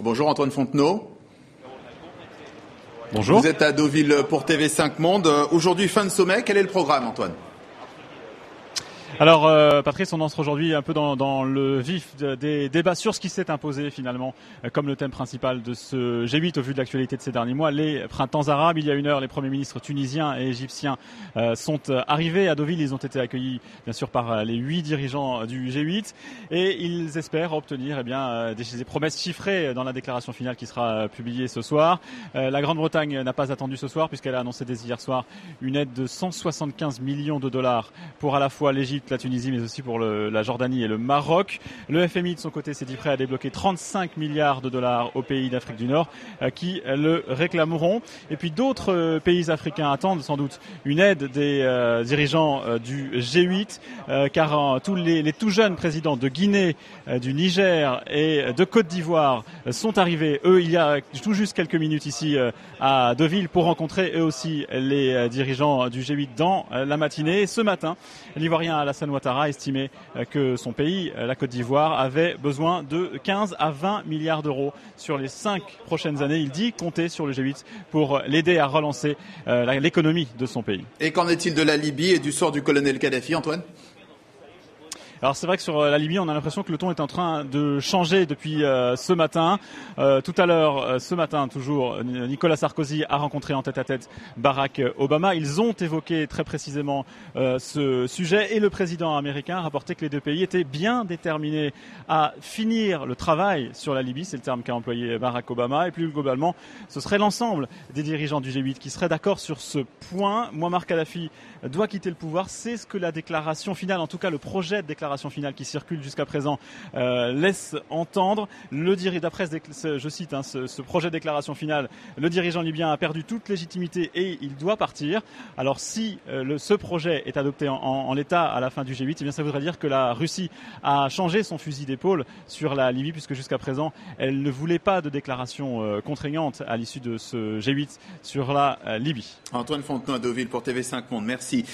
Bonjour Antoine Fontenot. Bonjour. Vous êtes à Deauville pour TV5 Monde. Aujourd'hui, fin de sommet. Quel est le programme, Antoine ? Alors, Patrice, on entre aujourd'hui un peu dans le vif des débats sur ce qui s'est imposé finalement comme le thème principal de ce G8 au vu de l'actualité de ces derniers mois, les printemps arabes. Il y a une heure, les premiers ministres tunisiens et égyptiens sont arrivés à Deauville. Ils ont été accueillis bien sûr par les 8 dirigeants du G8 et ils espèrent obtenir des promesses chiffrées dans la déclaration finale qui sera publiée ce soir. La Grande-Bretagne n'a pas attendu ce soir puisqu'elle a annoncé dès hier soir une aide de 175 millions de dollars pour à la fois l'Égypte, la Tunisie, mais aussi pour la Jordanie et le Maroc. Le FMI, de son côté, s'est dit prêt à débloquer 35 milliards de dollars aux pays d'Afrique du Nord qui le réclameront. Et puis d'autres pays africains attendent sans doute une aide des dirigeants du G8, car tous les tout jeunes présidents de Guinée, du Niger et de Côte d'Ivoire sont arrivés, eux, il y a tout juste quelques minutes ici à Deauville pour rencontrer eux aussi les dirigeants du G8 dans la matinée. Ce matin, l'Ivoirien Alassane Ouattara estimait que son pays, la Côte d'Ivoire, avait besoin de 15 à 20 milliards d'euros sur les 5 prochaines années. Il dit compter sur le G8 pour l'aider à relancer l'économie de son pays. Et qu'en est-il de la Libye et du sort du colonel Kadhafi, Antoine ? Alors c'est vrai que sur la Libye, on a l'impression que le ton est en train de changer depuis ce matin. Tout à l'heure, ce matin toujours, Nicolas Sarkozy a rencontré en tête-à-tête Barack Obama. Ils ont évoqué très précisément ce sujet et le président américain a rapporté que les deux pays étaient bien déterminés à finir le travail sur la Libye. C'est le terme qu'a employé Barack Obama. Et plus globalement, ce serait l'ensemble des dirigeants du G8 qui seraient d'accord sur ce point. Muammar Kadhafi doit quitter le pouvoir. C'est ce que la déclaration finale, en tout cas le projet de déclaration finale qui circule jusqu'à présent laisse entendre. D'après, je cite ce projet de déclaration finale, le dirigeant libyen a perdu toute légitimité et il doit partir. Alors si ce projet est adopté en l'état à la fin du G8, eh bien ça voudrait dire que la Russie a changé son fusil d'épaule sur la Libye puisque jusqu'à présent elle ne voulait pas de déclaration contraignante à l'issue de ce G8 sur la Libye. Antoine Fontenot à Deauville pour TV5 Monde. Merci.